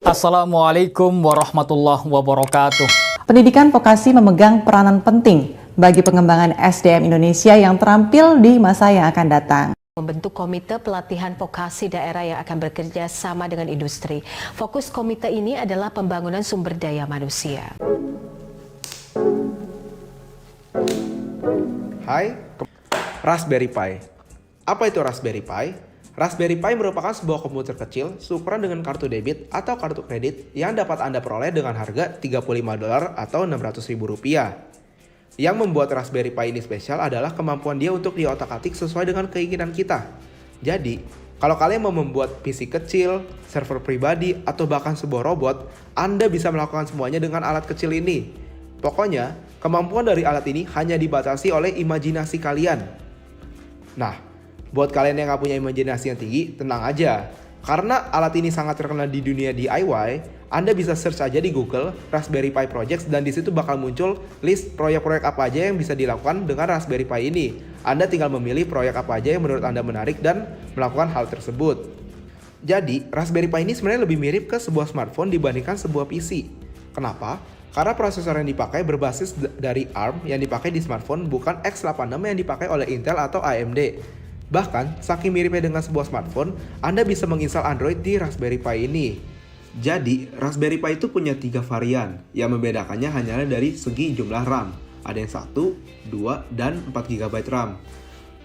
Assalamualaikum warahmatullahi wabarakatuh. Pendidikan vokasi memegang peranan penting bagi pengembangan SDM Indonesia yang terampil di masa yang akan datang. Membentuk komite pelatihan vokasi daerah yang akan bekerja sama dengan industri. Fokus komite ini adalah pembangunan sumber daya manusia. Hai, Raspberry Pi. Apa itu Raspberry Pi? Raspberry Pi merupakan sebuah komputer kecil seukuran dengan kartu debit atau kartu kredit yang dapat Anda peroleh dengan harga $35 atau Rp600.000. Yang membuat Raspberry Pi ini spesial adalah kemampuan dia untuk diotak-atik sesuai dengan keinginan kita. Jadi, kalau kalian mau membuat PC kecil, server pribadi, atau bahkan sebuah robot, Anda bisa melakukan semuanya dengan alat kecil ini. Pokoknya, kemampuan dari alat ini hanya dibatasi oleh imajinasi kalian. Nah, buat kalian yang gak punya imajinasi yang tinggi, tenang aja. Karena alat ini sangat terkenal di dunia DIY, Anda bisa search aja di Google Raspberry Pi Projects dan disitu bakal muncul list proyek-proyek apa aja yang bisa dilakukan dengan Raspberry Pi ini. Anda tinggal memilih proyek apa aja yang menurut Anda menarik dan melakukan hal tersebut. Jadi, Raspberry Pi ini sebenarnya lebih mirip ke sebuah smartphone dibandingkan sebuah PC. Kenapa? Karena prosesor yang dipakai berbasis dari ARM yang dipakai di smartphone, bukan x86 yang dipakai oleh Intel atau AMD. Bahkan, saking miripnya dengan sebuah smartphone, Anda bisa menginstal Android di Raspberry Pi ini. Jadi, Raspberry Pi itu punya 3 varian, yang membedakannya hanyalah dari segi jumlah RAM. Ada yang 1, 2, dan 4 GB RAM.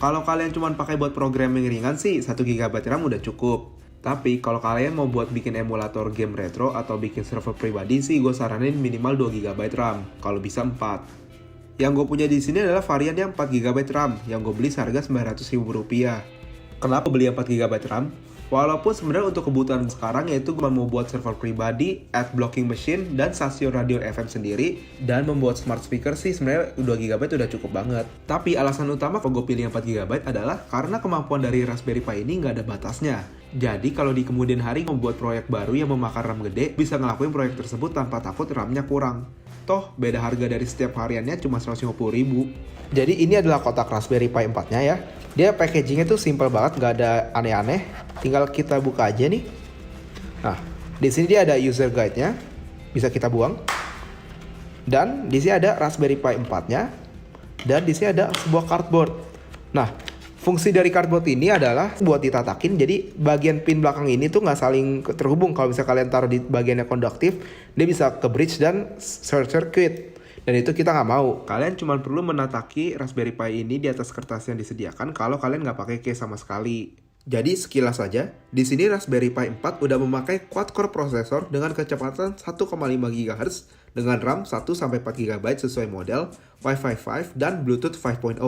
Kalau kalian cuma pakai buat programming ringan sih, 1 GB RAM udah cukup. Tapi, kalau kalian mau buat bikin emulator game retro atau bikin server pribadi sih, gue saranin minimal 2 GB RAM, kalau bisa 4. Yang gue punya di sini adalah varian yang 4 GB RAM yang gue beli seharga Rp900.000. Kenapa beli 4 GB RAM? Walaupun sebenarnya untuk kebutuhan sekarang yaitu gue mau buat server pribadi, ad blocking machine, dan stasiun radio FM sendiri, dan membuat smart speaker sih sebenarnya 2 GB udah cukup banget. Tapi alasan utama kalau gue pilih yang 4 GB adalah karena kemampuan dari Raspberry Pi ini nggak ada batasnya. Jadi kalau di kemudian hari membuat proyek baru yang memakan RAM gede, bisa ngelakuin proyek tersebut tanpa takut RAM-nya kurang. Toh, beda harga dari setiap hariannya cuma Rp150.000. Jadi ini adalah kotak Raspberry Pi 4-nya ya. Dia packagingnya tuh simple banget, nggak ada aneh-aneh. Tinggal kita buka aja nih. Nah, di sini dia ada user guide-nya. Bisa kita buang. Dan di sini ada Raspberry Pi 4-nya. Dan di sini ada sebuah cardboard. Nah, fungsi dari cardboard ini adalah buat ditatakin, jadi bagian pin belakang ini tuh nggak saling terhubung. Kalau misalnya kalian taruh di bagian yang konduktif, dia bisa ke bridge dan short circuit. Dan itu kita nggak mau. Kalian cuma perlu menataki Raspberry Pi ini di atas kertas yang disediakan kalau kalian nggak pakai case sama sekali. Jadi sekilas saja, di sini Raspberry Pi 4 udah memakai quad-core prosesor dengan kecepatan 1,5 GHz dengan RAM 1-4 GB sesuai model, Wi-Fi 5 dan Bluetooth 5.0.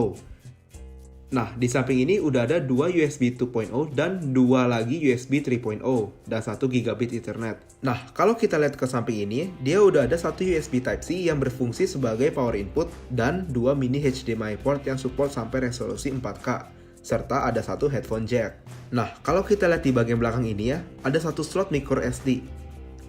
Nah, di samping ini udah ada 2 USB 2.0 dan 2 lagi USB 3.0 dan 1 gigabit Ethernet. Nah, kalau kita lihat ke samping ini, dia udah ada 1 USB Type-C yang berfungsi sebagai power input dan 2 mini HDMI port yang support sampai resolusi 4K, serta ada 1 headphone jack. Nah, kalau kita lihat di bagian belakang ini ya, ada 1 slot micro SD.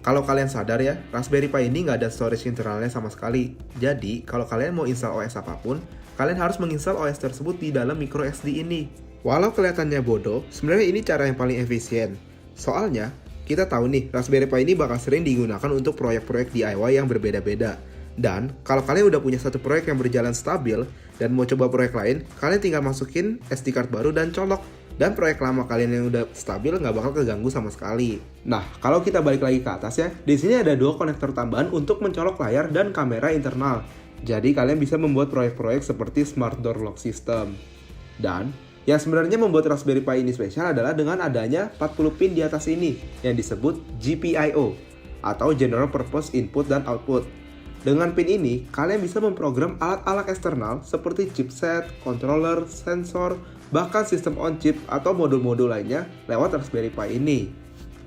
Kalau kalian sadar ya, Raspberry Pi ini nggak ada storage internalnya sama sekali. Jadi, kalau kalian mau install OS apapun, kalian harus menginstal OS tersebut di dalam micro SD ini. Walau kelihatannya bodoh, sebenarnya ini cara yang paling efisien. Soalnya, kita tahu nih, Raspberry Pi ini bakal sering digunakan untuk proyek-proyek DIY yang berbeda-beda. Dan, kalau kalian udah punya satu proyek yang berjalan stabil, dan mau coba proyek lain, kalian tinggal masukin SD card baru dan colok. Dan proyek lama kalian yang udah stabil nggak bakal keganggu sama sekali. Nah, kalau kita balik lagi ke atas ya, di sini ada 2 konektor tambahan untuk mencolok layar dan kamera internal. Jadi kalian bisa membuat proyek-proyek seperti Smart Door Lock System. Dan yang sebenarnya membuat Raspberry Pi ini spesial adalah dengan adanya 40 pin di atas ini yang disebut GPIO atau General Purpose Input dan Output. Dengan pin ini, kalian bisa memprogram alat-alat eksternal seperti chipset, controller, sensor, bahkan sistem on-chip atau modul-modul lainnya lewat Raspberry Pi ini.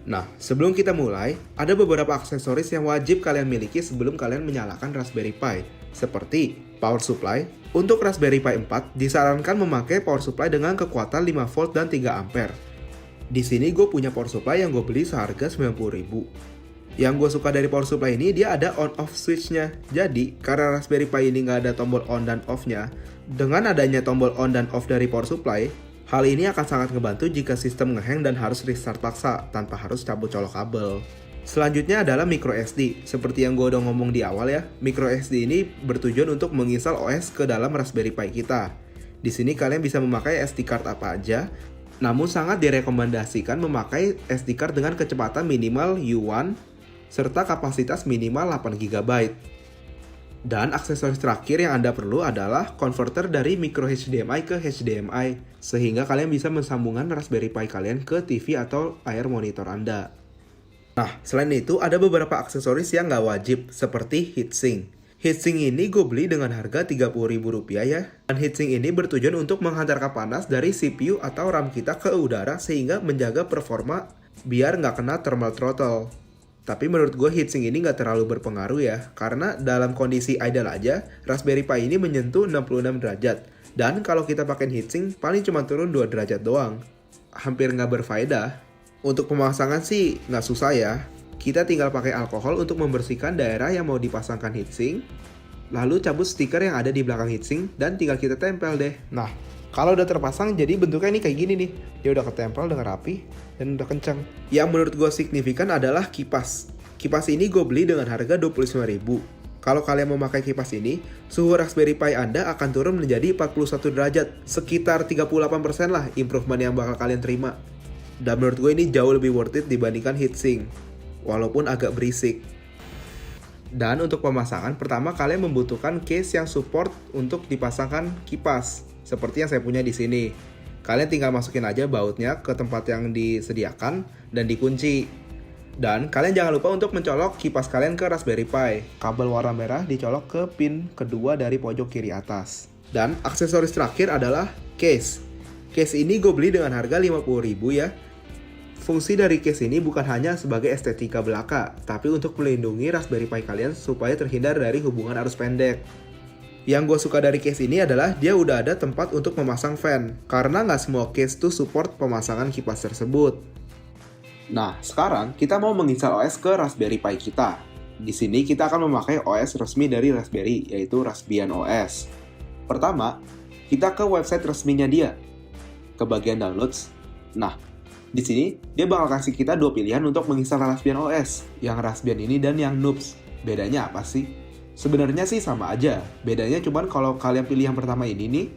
Nah, sebelum kita mulai, ada beberapa aksesoris yang wajib kalian miliki sebelum kalian menyalakan Raspberry Pi, seperti power supply. Untuk Raspberry Pi 4, disarankan memakai power supply dengan kekuatan 5 volt dan 3 ampere. Di sini gue punya power supply yang gue beli seharga Rp90.000. Yang gue suka dari power supply ini, dia ada on-off switch-nya. Jadi, karena Raspberry Pi ini nggak ada tombol on dan off-nya, dengan adanya tombol on dan off dari power supply, hal ini akan sangat ngebantu jika sistem ngehang dan harus restart paksa tanpa harus cabut colok kabel. Selanjutnya adalah microSD. Seperti yang gue udah ngomong di awal ya, microSD ini bertujuan untuk menginstal OS ke dalam Raspberry Pi kita. Di sini kalian bisa memakai SD card apa aja, namun sangat direkomendasikan memakai SD card dengan kecepatan minimal U1 serta kapasitas minimal 8 GB. Dan aksesoris terakhir yang Anda perlu adalah konverter dari micro HDMI ke HDMI, sehingga kalian bisa mensambungkan Raspberry Pi kalian ke TV atau layar monitor Anda. Nah, selain itu ada beberapa aksesoris yang nggak wajib, seperti heatsink. Heatsink ini gue beli dengan harga Rp30.000 ya. Dan heatsink ini bertujuan untuk menghantarkan panas dari CPU atau RAM kita ke udara sehingga menjaga performa biar nggak kena thermal throttle. Tapi menurut gue heatsink ini nggak terlalu berpengaruh ya, karena dalam kondisi idle aja, Raspberry Pi ini menyentuh 66 derajat. Dan kalau kita pakai heatsink, paling cuma turun 2 derajat doang. Hampir nggak berfaedah. Untuk pemasangan sih nggak susah ya. Kita tinggal pakai alkohol untuk membersihkan daerah yang mau dipasangkan heatsink, lalu cabut stiker yang ada di belakang heatsink, dan tinggal kita tempel deh. Nah, kalau udah terpasang, jadi bentuknya ini kayak gini nih. Dia udah ketempel dengan rapi, dan udah kencang. Yang menurut gue signifikan adalah kipas. Kipas ini gue beli dengan harga Rp25.000. Kalau kalian memakai kipas ini, suhu Raspberry Pi Anda akan turun menjadi 41 derajat. Sekitar 38% lah improvement yang bakal kalian terima. Dan menurut gue ini jauh lebih worth it dibandingkan heatsink, walaupun agak berisik. Dan untuk pemasangan, pertama kalian membutuhkan case yang support untuk dipasangkan kipas, seperti yang saya punya di sini. Kalian tinggal masukin aja bautnya ke tempat yang disediakan dan dikunci. Dan kalian jangan lupa untuk mencolok kipas kalian ke Raspberry Pi. Kabel warna merah dicolok ke pin kedua dari pojok kiri atas. Dan aksesoris terakhir adalah case. Case ini gue beli dengan harga Rp50.000 ya. Fungsi dari case ini bukan hanya sebagai estetika belaka, tapi untuk melindungi Raspberry Pi kalian supaya terhindar dari hubungan arus pendek. Yang gue suka dari case ini adalah dia udah ada tempat untuk memasang fan, karena nggak semua case tuh support pemasangan kipas tersebut. Nah, sekarang kita mau menginstal OS ke Raspberry Pi kita. Di sini kita akan memakai OS resmi dari Raspberry, yaitu Raspbian OS. Pertama, kita ke website resminya dia, ke bagian downloads. Nah, di sini, dia bakal kasih kita 2 pilihan untuk menginstal Raspbian OS, yang Raspbian ini dan yang Noobs. Bedanya apa sih? Sebenarnya sih sama aja. Bedanya cuman kalau kalian pilih yang pertama ini nih,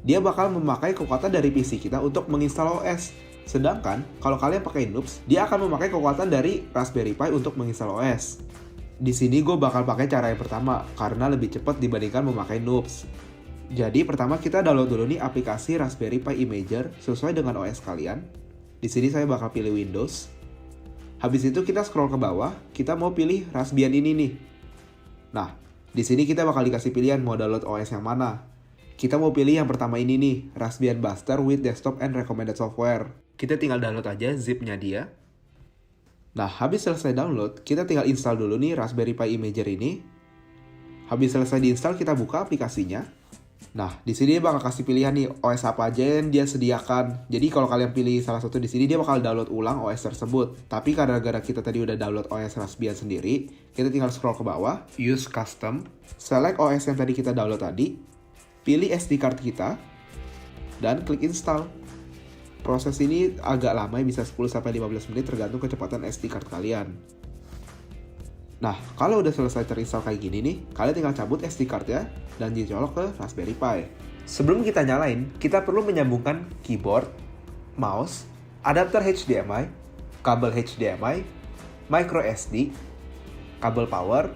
dia bakal memakai kekuatan dari PC kita untuk menginstal OS. Sedangkan, kalau kalian pakai Noobs, dia akan memakai kekuatan dari Raspberry Pi untuk menginstal OS. Di sini gue bakal pakai cara yang pertama, karena lebih cepat dibandingkan memakai Noobs. Jadi, pertama kita download dulu nih aplikasi Raspberry Pi Imager sesuai dengan OS kalian. Di sini saya bakal pilih Windows. Habis itu kita scroll ke bawah, kita mau pilih Raspbian ini nih. Nah, di sini kita bakal dikasih pilihan mau download OS yang mana. Kita mau pilih yang pertama ini nih, Raspbian Buster with Desktop and Recommended Software. Kita tinggal download aja zipnya dia. Nah, habis selesai download, kita tinggal install dulu nih Raspberry Pi Imager ini. Habis selesai diinstal, kita buka aplikasinya. Nah, di sini dia bakal kasih pilihan nih OS apa aja yang dia sediakan. Jadi kalau kalian pilih salah satu di sini, dia bakal download ulang OS tersebut. Tapi karena gara kita tadi udah download OS Raspbian sendiri, kita tinggal scroll ke bawah, use custom, select OS yang tadi kita download tadi, pilih SD card kita, dan klik install. Proses ini agak lama, bisa 10-15 menit tergantung kecepatan SD card kalian. Nah, kalau udah selesai terinstall kayak gini nih, kalian tinggal cabut SD card-nya dan dicolok ke Raspberry Pi. Sebelum kita nyalain, kita perlu menyambungkan keyboard, mouse, adapter HDMI, kabel HDMI, micro SD, kabel power,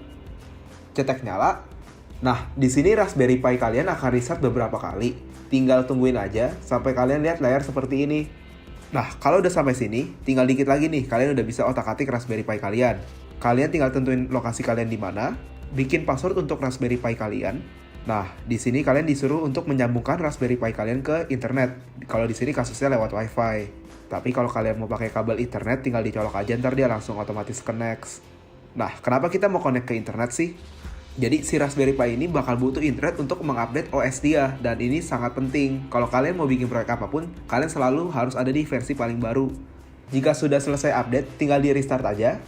cetek nyala. Nah, di sini Raspberry Pi kalian akan restart beberapa kali. Tinggal tungguin aja sampai kalian lihat layar seperti ini. Nah, kalau udah sampai sini, tinggal dikit lagi nih, kalian udah bisa otak-atik Raspberry Pi kalian. Kalian tinggal tentuin lokasi kalian di mana, bikin password untuk Raspberry Pi kalian. Nah, di sini kalian disuruh untuk menyambungkan Raspberry Pi kalian ke internet. Kalau di sini kasusnya lewat WiFi. Tapi kalau kalian mau pakai kabel Ethernet, tinggal dicolok aja, ntar dia langsung otomatis connect. Nah, kenapa kita mau connect ke internet sih? Jadi si Raspberry Pi ini bakal butuh internet untuk mengupdate OS dia, dan ini sangat penting. Kalau kalian mau bikin proyek apapun, kalian selalu harus ada di versi paling baru. Jika sudah selesai update, tinggal di restart aja.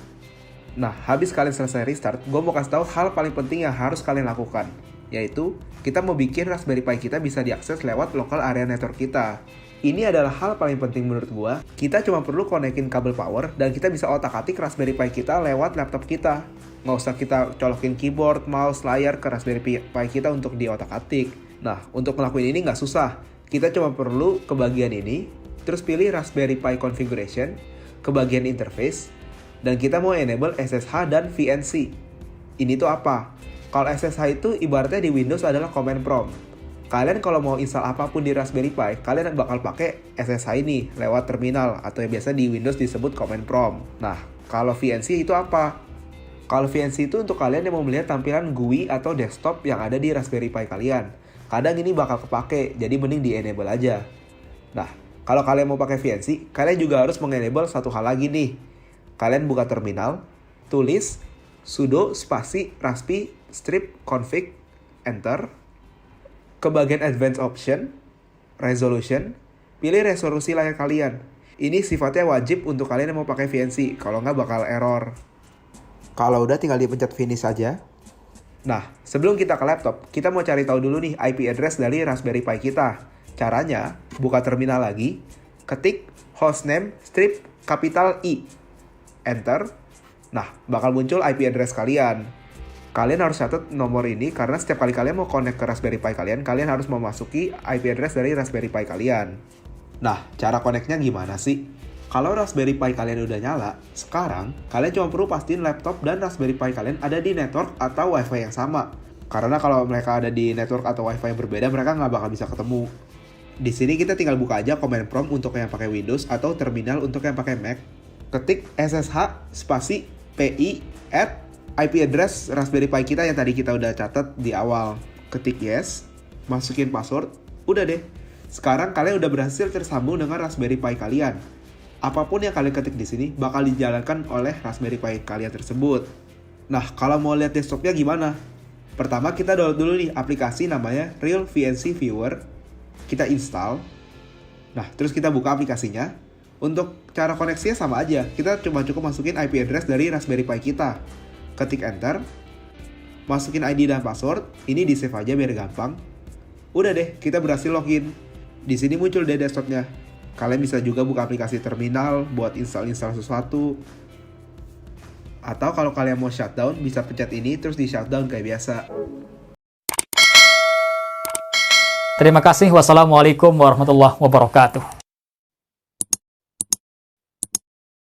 Nah, habis kalian selesai restart, gue mau kasih tahu hal paling penting yang harus kalian lakukan, yaitu kita mau bikin Raspberry Pi kita bisa diakses lewat local area network kita. Ini adalah hal paling penting menurut gua. Kita cuma perlu konekin kabel power dan kita bisa otak-atik Raspberry Pi kita lewat laptop kita. Nggak usah kita colokin keyboard, mouse, layar ke Raspberry Pi kita untuk diotak-atik. Nah, untuk ngelakuin ini nggak susah. Kita cuma perlu ke bagian ini, terus pilih Raspberry Pi Configuration, ke bagian Interface, dan kita mau enable SSH dan VNC. Ini tuh apa? Kalau SSH itu ibaratnya di Windows adalah command prompt. Kalian kalau mau install apapun di Raspberry Pi, kalian bakal pakai SSH ini lewat terminal atau yang biasa di Windows disebut command prompt. Nah, kalau VNC itu apa? Kalau VNC itu untuk kalian yang mau melihat tampilan GUI atau desktop yang ada di Raspberry Pi kalian. Kadang ini bakal kepake, jadi mending di-enable aja. Nah, kalau kalian mau pakai VNC, kalian juga harus mengenable satu hal lagi nih. Kalian buka terminal, tulis sudo spasi raspi strip config, enter. Ke bagian Advanced Option, Resolution, pilih resolusi layar kalian. Ini sifatnya wajib untuk kalian yang mau pakai VNC, kalau nggak bakal error. Kalau udah tinggal dipencet finish aja. Nah, sebelum kita ke laptop, kita mau cari tahu dulu nih IP address dari Raspberry Pi kita. Caranya, buka terminal lagi, ketik hostname strip capital I, enter. Nah, bakal muncul IP address kalian. Kalian harus catat nomor ini karena setiap kali kalian mau connect ke Raspberry Pi kalian harus memasuki IP address dari Raspberry Pi kalian. Nah, cara connect-nya gimana sih? Kalau Raspberry Pi kalian udah nyala, sekarang kalian cuma perlu pastiin laptop dan Raspberry Pi kalian ada di network atau Wi-Fi yang sama. Karena kalau mereka ada di network atau Wi-Fi yang berbeda, mereka nggak bakal bisa ketemu. Di sini kita tinggal buka aja command prompt untuk yang pakai Windows atau terminal untuk yang pakai Mac. Ketik SSH spasi PI at IP address Raspberry Pi kita yang tadi kita udah catat di awal. Ketik yes, masukin password, udah deh. Sekarang kalian udah berhasil tersambung dengan Raspberry Pi kalian. Apapun yang kalian ketik di sini bakal dijalankan oleh Raspberry Pi kalian tersebut. Nah, kalau mau lihat desktopnya gimana? Pertama kita download dulu nih aplikasi namanya Real VNC Viewer. Kita install. Nah, terus kita buka aplikasinya. Untuk cara koneksinya sama aja. Kita cuma cukup masukin IP address dari Raspberry Pi kita. Ketik enter, masukin ID dan password, ini di save aja biar gampang. Udah deh, kita berhasil login. Di sini muncul deh desktopnya. Kalian bisa juga buka aplikasi terminal buat install sesuatu. Atau kalau kalian mau shutdown, bisa pencet ini terus di shutdown kayak biasa. Terima kasih. Wassalamualaikum warahmatullahi wabarakatuh.